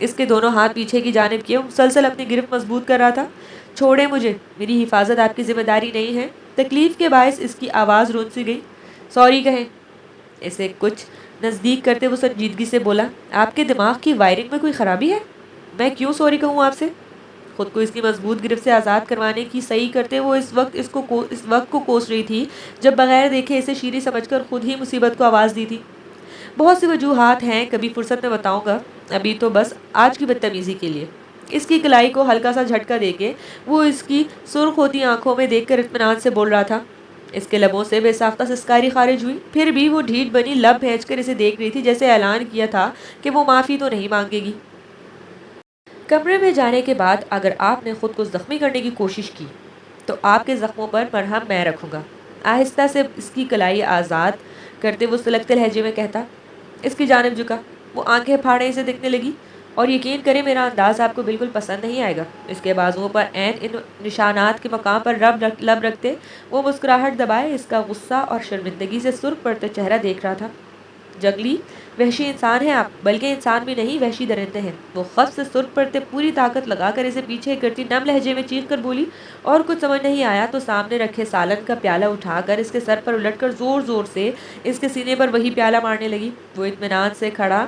اس کے دونوں ہاتھ پیچھے کی جانب کیے مسلسل اپنی گرفت مضبوط کر رہا تھا۔ چھوڑیں مجھے، میری حفاظت آپ کی ذمہ داری نہیں ہے۔ تکلیف کے باعث اس کی آواز رون سی گئی۔ سوری کہیں۔ اسے کچھ نزدیک کرتے وہ سنجیدگی سے بولا، آپ کے دماغ کی وائرنگ میں کوئی خرابی ہے؟ میں کیوں سوری کہوں آپ سے؟ خود کو اس کی مضبوط گرفت سے آزاد کروانے کی صحیح کرتے وہ اس وقت کو کوس رہی تھی جب بغیر دیکھے اسے شیریں سمجھ کر خود ہی مصیبت کو آواز دی تھی۔ بہت سی وجوہات ہیں، کبھی فرصت میں بتاؤں گا، ابھی تو بس آج کی بدتمیزی کے لیے۔ اس کی کلائی کو ہلکا سا جھٹکا دے کے وہ اس کی سرخ ہوتی آنکھوں میں دیکھ کر اطمینان سے بول رہا تھا۔ اس کے لبوں سے بے ساختہ سسکاری خارج ہوئی، پھر بھی وہ ڈھیٹ بنی لب بھیج کر اسے دیکھ رہی تھی، جیسے اعلان کیا تھا کہ وہ معافی تو نہیں مانگے گی۔ کمرے میں جانے کے بعد اگر آپ نے خود کو زخمی کرنے کی کوشش کی تو آپ کے زخموں پر مرہم میں رکھوں گا۔ آہستہ سے اس کی کلائی آزاد کرتے وہ سلگتے لہجے میں کہتا۔ اس کی جانب جھکا، وہ آنکھیں پھاڑے اسے دیکھنے لگی۔ اور یقین کریں میرا انداز آپ کو بالکل پسند نہیں آئے گا۔ اس کے بازوؤں پر عین ان نشانات کے مقام پر لب رکھتے وہ مسکراہٹ دبائے اس کا غصہ اور شرمندگی سے سرخ پڑتا چہرہ دیکھ رہا تھا۔ جنگلی وحشی انسان ہیں آپ، بلکہ انسان بھی نہیں وحشی درندے ہیں۔ وہ خف سے سرخ پڑتے پوری طاقت لگا کر اسے پیچھے کرتی نم لہجے میں چیخ کر بولی، اور کچھ سمجھ نہیں آیا تو سامنے رکھے سالن کا پیالہ اٹھا کر اس کے سر پر الٹ کر زور زور سے اس کے سینے پر وہی پیالہ مارنے لگی۔ وہ اطمینان سے کھڑا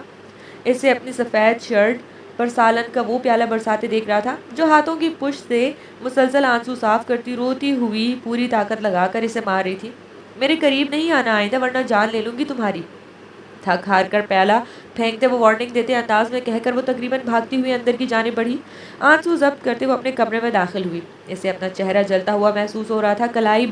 اسے اپنی سفید شرٹ پر سالن کا وہ پیالہ برساتے دیکھ رہا تھا جو ہاتھوں کی پشت سے مسلسل آنسو صاف کرتی روتی ہوئی پوری طاقت لگا کر اسے مار رہی تھی۔ میرے قریب نہیں آنا آئندہ ورنہ جان لے لوں گی تمہاری۔ تھک ہار کر پیالہ پھینکتے وہ وارننگ دیتے انداز میں کہہ کر وہ تقریباً بھاگتی ہوئی اندر کی جانب بڑھی۔ آنسو ضبط کرتے وہ اپنے کمرے میں داخل ہوئی۔ اسے اپنا چہرہ جلتا ہوا محسوس ہو رہا تھا، کلائی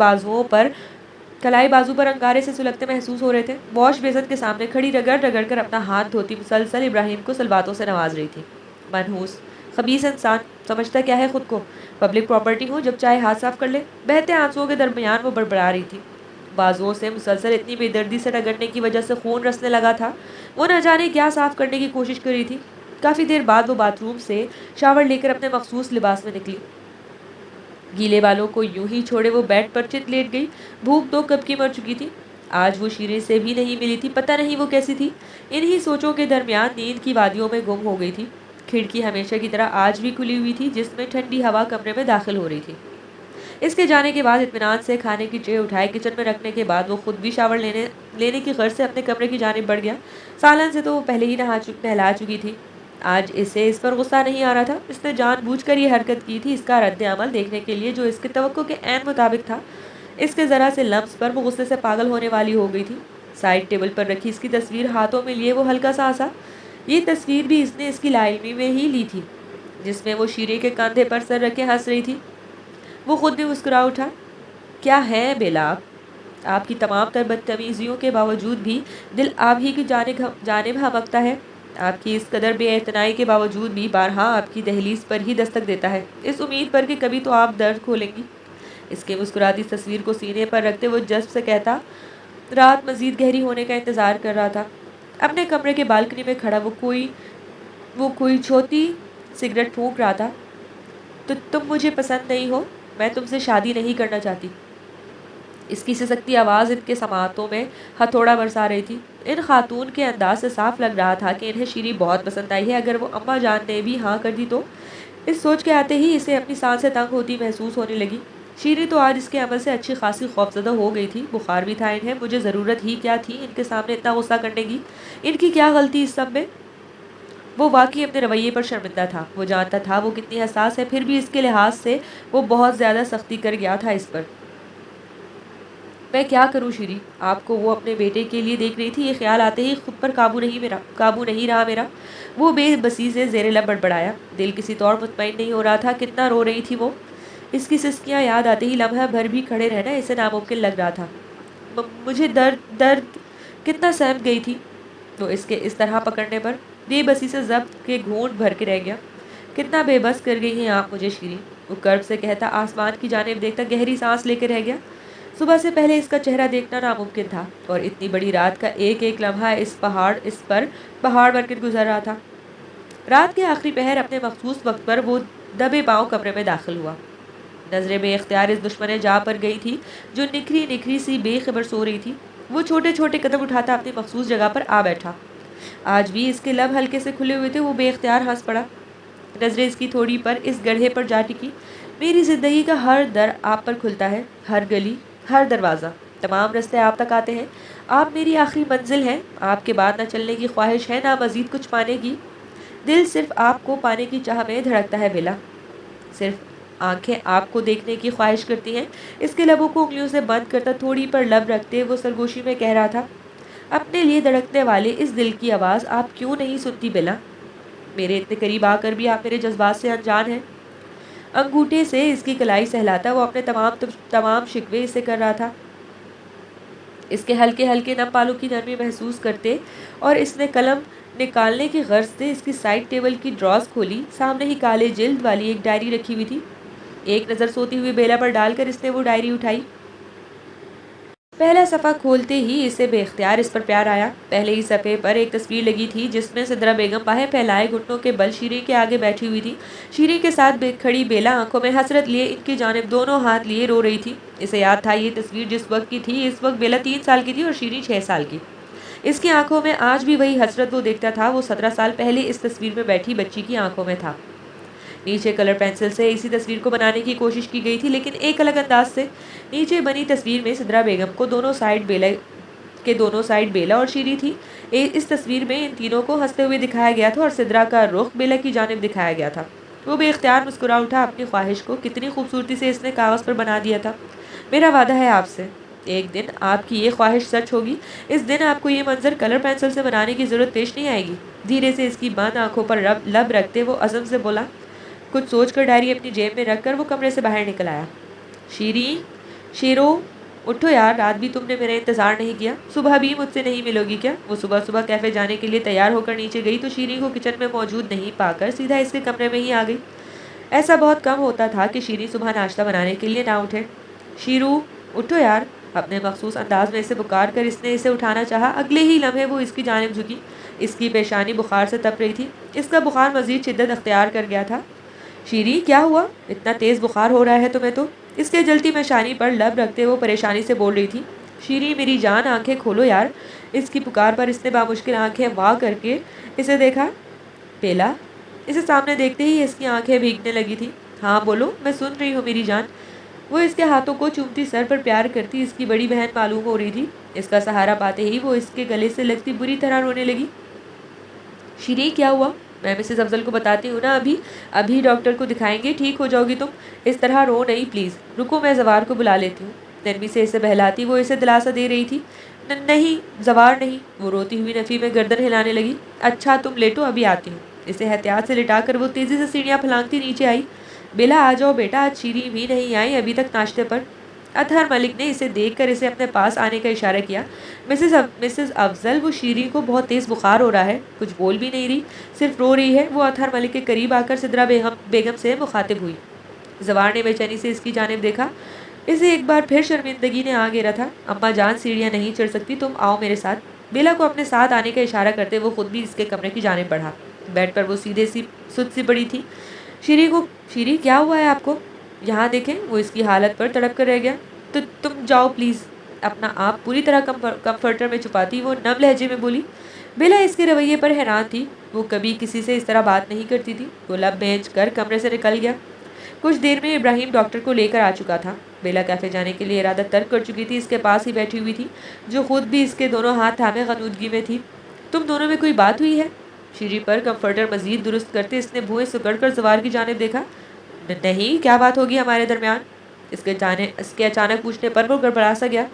بازو پر انگارے سے سلگتے محسوس ہو رہے تھے۔ واش بیسن کے سامنے کھڑی رگڑ رگڑ کر اپنا ہاتھ دھوتی مسلسل ابراہیم کو سلواتوں سے نواز رہی تھی۔ منحوس خبیث انسان، سمجھتا کیا ہے خود کو؟ پبلک پراپرٹی ہو، جب چاہے ہاتھ صاف کر لے۔ بہتے آنسوؤں کے درمیان وہ بڑبڑا رہی تھی۔ بازوؤں سے مسلسل اتنی بے دردی سے رگڑنے کی وجہ سے خون رسنے لگا تھا۔ وہ نہ جانے کیا صاف کرنے کی کوشش کر رہی تھی۔ کافی دیر بعد وہ باتھ روم سے شاور لے کر اپنے مخصوص لباس میں نکلی۔ گیلے بالوں کو یوں ہی چھوڑے وہ بیڈ پر چت لیٹ گئی۔ بھوک تو کب کی مر چکی تھی۔ آج وہ شیریں سے بھی نہیں ملی تھی، پتہ نہیں وہ کیسی تھی۔ انہی سوچوں کے درمیان نیند کی وادیوں میں گم ہو گئی تھی۔ کھڑکی ہمیشہ کی طرح آج بھی کھلی ہوئی تھی، جس میں ٹھنڈی ہوا کمرے میں داخل ہو رہی تھی۔ اس کے جانے کے بعد اطمینان سے کھانے کی ٹرے اٹھائے کچن میں رکھنے کے بعد وہ خود بھی شاور لینے کی غرض سے اپنے کمرے کی جانب بڑھ گیا۔ سالن سے تو وہ پہلے ہی نہلا چکی تھی۔ آج اسے اس پر غصہ نہیں آ رہا تھا، اس نے جان بوجھ کر یہ حرکت کی تھی اس کا رد عمل دیکھنے کے لیے جو اس کے توقع کے عین مطابق تھا۔ اس کے ذرا سے لمس پر وہ غصے سے پاگل ہونے والی ہو گئی تھی۔ سائڈ ٹیبل پر رکھی اس کی تصویر ہاتھوں میں لیے وہ ہلکا سا ہنسا۔ یہ تصویر بھی اس نے اس کی لا علمی میں ہی لی تھی، جس میں وہ شیریں کے کندھے پر سر رکھے ہنس رہی تھی۔ وہ خود بھی مسکرا اٹھا۔ کیا ہے بیلا آپ کی تمام تر بدتمیزیوں کے باوجود بھی دل آپ ہی کی جانب ہمکتا ہے۔ آپ کی اس قدر بے اعتنائی کے باوجود بھی بارہا آپ کی دہلیز پر ہی دستک دیتا ہے، اس امید پر کہ کبھی تو آپ درد کھولیں گی۔ اس کے مسکراتی تصویر کو سینے پر رکھتے وہ جذب سے کہتا، رات مزید گہری ہونے کا انتظار کر رہا تھا۔ اپنے کمرے کے بالکنی میں کھڑا وہ کوئی چھوٹی سگریٹ پھونک رہا تھا۔ تو تم مجھے پسند نہیں ہو، میں تم سے شادی نہیں کرنا چاہتی۔ اس کی سسکتی آواز ان کے سماعتوں میں ہتھوڑا برسا رہی تھی۔ ان خاتون کے انداز سے صاف لگ رہا تھا کہ انہیں شیریں بہت پسند آئی ہے، اگر وہ اماں جان نے بھی ہاں کر دی تو۔ اس سوچ کے آتے ہی اسے اپنی سانسیں تنگ ہوتی محسوس ہونے لگی۔ شیریں تو آج اس کے عمل سے اچھی خاصی خوفزدہ ہو گئی تھی۔ بخار بھی تھا انہیں، مجھے ضرورت ہی کیا تھی ان کے سامنے اتنا غصہ کرنے کی؟ ان کی کیا غلطی اس سب میں؟ وہ واقعی اپنے رویے پر شرمندہ تھا۔ وہ جانتا تھا وہ کتنی حساس ہے، پھر بھی اس کے لحاظ سے وہ بہت زیادہ سختی کر گیا تھا اس پر۔ میں کیا کروں شیریں؟ آپ کو وہ اپنے بیٹے کے لیے دیکھ رہی تھی، یہ خیال آتے ہی خود پر قابو نہیں رہا میرا۔ وہ بے بسی سے زیر لب بڑبڑایا۔ دل کسی طور مطمئن نہیں ہو رہا تھا کتنا رو رہی تھی وہ۔ اس کی سسکیاں یاد آتے ہی لمحہ بھر بھی کھڑے رہنا اسے ناممکن لگ رہا تھا۔ مجھے درد کتنا سہم گئی تھی وہ اس کے اس طرح پکڑنے پر۔ بے بسی سے ضبط کے گھونٹ بھر کے رہ گیا۔ کتنا بے بس کر گئی ہیں آپ مجھے شیریں، وہ کرب سے کہتا آسمان کی جانب دیکھتا گہری سانس لے کے رہ گیا۔ صبح سے پہلے اس کا چہرہ دیکھنا ناممکن تھا، اور اتنی بڑی رات کا ایک ایک لمحہ اس پر پہاڑ بن کر گزر رہا تھا۔ رات کے آخری پہر اپنے مخصوص وقت پر وہ دبے پاؤں کمرے میں داخل ہوا۔ نظریں بے اختیار اس دشمن جا پر گئی تھی جو نکھری سی بے خبر سو رہی تھی۔ وہ چھوٹے چھوٹے قدم اٹھاتا اپنی مخصوص جگہ پر آ بیٹھا۔ آج بھی اس کے لب ہلکے سے کھلے ہوئے تھے. وہ بے اختیار ہنس پڑا. نظریں اس کی تھوڑی پر اس گڑھے پر جا ٹکی. میری زندگی کا ہر در آپ پر کھلتا ہے، ہر گلی، ہر دروازہ، تمام رستے آپ تک آتے ہیں. آپ میری آخری منزل ہیں. آپ کے بعد نہ چلنے کی خواہش ہے، نہ مزید کچھ پانے کی. دل صرف آپ کو پانے کی چاہ میں دھڑکتا ہے بیلا. صرف آنکھیں آپ کو دیکھنے کی خواہش کرتی ہیں. اس کے لبوں کو انگلیوں سے بند کرتا تھوڑی پر لب رکھتے وہ سرگوشی میں کہہ رہا تھا، اپنے لیے دھڑکنے والے اس دل کی آواز آپ کیوں نہیں سنتی بیلا؟ میرے اتنے قریب آ کر بھی آپ میرے جذبات سے انجان ہیں. انگوٹھے سے اس کی کلائی سہلاتا وہ اپنے تمام شکوے اسے کر رہا تھا. اس کے ہلکے ہلکے نم بالوں کی نرمی محسوس کرتے اور اس نے قلم نکالنے کی غرض سے اس کی سائڈ ٹیبل کی ڈراز کھولی. سامنے ہی کالے جلد والی ایک ڈائری رکھی ہوئی تھی. ایک نظر سوتی ہوئی بیلا پر ڈال کر اس نے وہ ڈائری اٹھائی. پہلا صفحہ کھولتے ہی اسے بے اختیار اس پر پیار آیا. پہلے ہی صفحے پر ایک تصویر لگی تھی جس میں سدرا بیگم باہیں پھیلائے گھٹنوں کے بل شیریں کے آگے بیٹھی ہوئی تھی. شیریں کے ساتھ کھڑی بیلا آنکھوں میں حسرت لیے ان کی جانب دونوں ہاتھ لیے رو رہی تھی. اسے یاد تھا یہ تصویر جس وقت کی تھی. اس وقت بیلا 3 سال کی تھی اور شیریں 6 سال کی. اس کی آنکھوں میں آج بھی وہی حسرت وہ دیکھتا تھا وہ 17 سال پہلے اس تصویر میں بیٹھی بچی کی آنکھوں میں تھا. نیچے کلر پینسل سے اسی تصویر کو بنانے کی کوشش کی گئی تھی لیکن ایک الگ انداز سے. نیچے بنی تصویر میں سدرا بیگم کو دونوں سائیڈ بیلا اور شیریں تھی. اس تصویر میں ان تینوں کو ہنستے ہوئے دکھایا گیا تھا اور سدرا کا رخ بیلا کی جانب دکھایا گیا تھا. وہ بے اختیار مسکرا اٹھا. اپنی خواہش کو کتنی خوبصورتی سے اس نے کاغذ پر بنا دیا تھا. میرا وعدہ ہے آپ سے، ایک دن آپ کی یہ خواہش سچ ہوگی. اس دن آپ کو یہ منظر کلر پینسل سے بنانے کی ضرورت پیش نہیں آئے گی. دھیرے سے اس کی بند آنکھوں پر لب رکھتے وہ عزم سے بولا. کچھ سوچ کر ڈائری اپنی جیب میں رکھ کر وہ کمرے سے باہر نکل آیا. شیریں، شیرو، اٹھو یار، رات بھی تم نے میرا انتظار نہیں کیا. صبح بھی مجھ سے نہیں ملو گی کیا؟ وہ صبح کیفے جانے کے لیے تیار ہو کر نیچے گئی تو شیریں کو کچن میں موجود نہیں پا کر سیدھا اس کے کمرے میں ہی آ گئی. ایسا بہت کم ہوتا تھا کہ شیریں صبح ناشتہ بنانے کے لیے نہ اٹھے. شیرو، اٹھو یار، اپنے مخصوص انداز میں اسے پکار کر اس نے اسے اٹھانا چاہا. اگلے ہی لمحے وہ اس کی جانب جھکی. اس کی پیشانی بخار سے تپ رہی تھی. اس کا بخار مزید شدت اختیار کر گیا تھا. شیریں، کیا ہوا؟ اتنا تیز بخار ہو رہا ہے تمہیں تو؟ اس کے جلتی پیشانی پر لب رکھتے وہ پریشانی سے بول رہی تھی. شیریں میری جان، آنکھیں کھولو یار. اس کی پکار پر اس نے بامشکل آنکھیں وا کر کے اسے دیکھا. بیلا، اسے سامنے دیکھتے ہی اس کی آنکھیں بھیگنے لگی تھی. ہاں بولو، میں سن رہی ہوں میری جان. وہ اس کے ہاتھوں کو چومتی سر پر پیار کرتی اس کی بڑی بہن معلوم ہو رہی تھی. اس کا سہارا پاتے ہی وہ اس کے گلے سے لگتی بری طرح رونے لگی. شیریں، کیا ہوا؟ میں مسز افضل کو بتاتی ہوں نا. ابھی ڈاکٹر کو دکھائیں گے، ٹھیک ہو جاؤ گی تم. اس طرح رو نہیں پلیز. رکو، میں زوار کو بلا لیتی ہوں. نرمی سے اسے بہلاتی وہ اسے دلاسا دے رہی تھی. نہیں، زوار نہیں. وہ روتی ہوئی نفی میں گردن ہلانے لگی. اچھا تم لیٹو، ابھی آتی ہوں. اسے احتیاط سے لٹا کر وہ تیزی سے سیڑھیاں پھلانگتی نیچے آئی. بیلا، آ جاؤ بیٹا، آج شیریں بھی نہیں آئی ابھی تک ناشتے پر. اطہر ملک نے اسے دیکھ کر اسے اپنے پاس آنے کا اشارہ کیا. مسز افضل، وہ شیریں کو بہت تیز بخار ہو رہا ہے. کچھ بول بھی نہیں رہی، صرف رو رہی ہے. وہ اطہر ملک کے قریب آ کر سدرا بیگم سے مخاطب ہوئی. زوار نے بے چینی سے اس کی جانب دیکھا. اسے ایک بار پھر شرمندگی نے آ گھیرا تھا. اماں جان، سیڑھیاں نہیں چڑھ سکتی، تم آؤ میرے ساتھ. بیلا کو اپنے ساتھ آنے کا اشارہ کرتے وہ خود بھی اس کے کمرے کی جانب بڑھا. بیڈ پر وہ سیدھے سد سی پڑی تھی. شیریں، کیا ہوا ہے آپ کو؟ یہاں دیکھیں. وہ اس کی حالت پر تڑپ کر رہ گیا. تو تم جاؤ پلیز. اپنا آپ پوری طرح کمفرٹر میں چھپاتی وہ نم لہجے میں بولی. بیلا اس کے رویے پر حیران تھی. وہ کبھی کسی سے اس طرح بات نہیں کرتی تھی. وہ لب بھیج کر کمرے سے نکل گیا. کچھ دیر میں ابراہیم ڈاکٹر کو لے کر آ چکا تھا. بیلا کیفے جانے کے لیے ارادہ ترک کر چکی تھی. اس کے پاس ہی بیٹھی ہوئی تھی جو خود بھی اس کے دونوں ہاتھ تھامے غنودگی میں تھی. تم دونوں میں کوئی بات ہوئی ہے؟ شیریں پر کمفرٹر مزید درست کرتے اس نے بھوئیں سکڑ کر زوار کی جانب دیکھا. نہیں، کیا بات ہوگی ہمارے درمیان؟ اس کے اچانک پوچھنے پر وہ گڑبڑا سا گیا.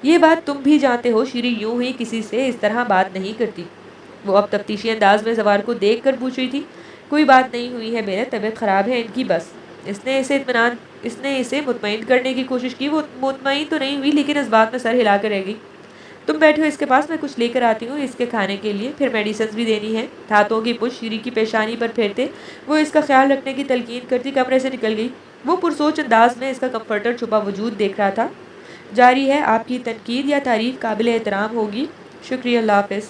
یہ بات تم بھی جانتے ہو شیریں یوں ہی کسی سے اس طرح بات نہیں کرتی. وہ اب تفتیشی انداز میں زوار کو دیکھ کر پوچھ رہی تھی. کوئی بات نہیں ہوئی ہے بیلا، طبیعت خراب ہے ان کی بس. اس نے اسے مطمئن کرنے کی کوشش کی. وہ مطمئن تو نہیں ہوئی لیکن اس بات میں سر ہلا کر رہ گئی. تم بیٹھو اس کے پاس، میں کچھ لے کر آتی ہوں اس کے کھانے کے لیے، پھر میڈیسنز بھی دینی ہے. ہاتھوں کی پشت شیریں کی پیشانی پر پھیرتے وہ اس کا خیال رکھنے کی تلقین کرتی کمرے سے نکل گئی. وہ پرسوچ انداز میں اس کا کمفرٹر چھپا وجود دیکھ رہا تھا. جاری ہے، آپ کی تنقید یا تعریف قابل احترام ہوگی. شکریہ، اللہ حافظ.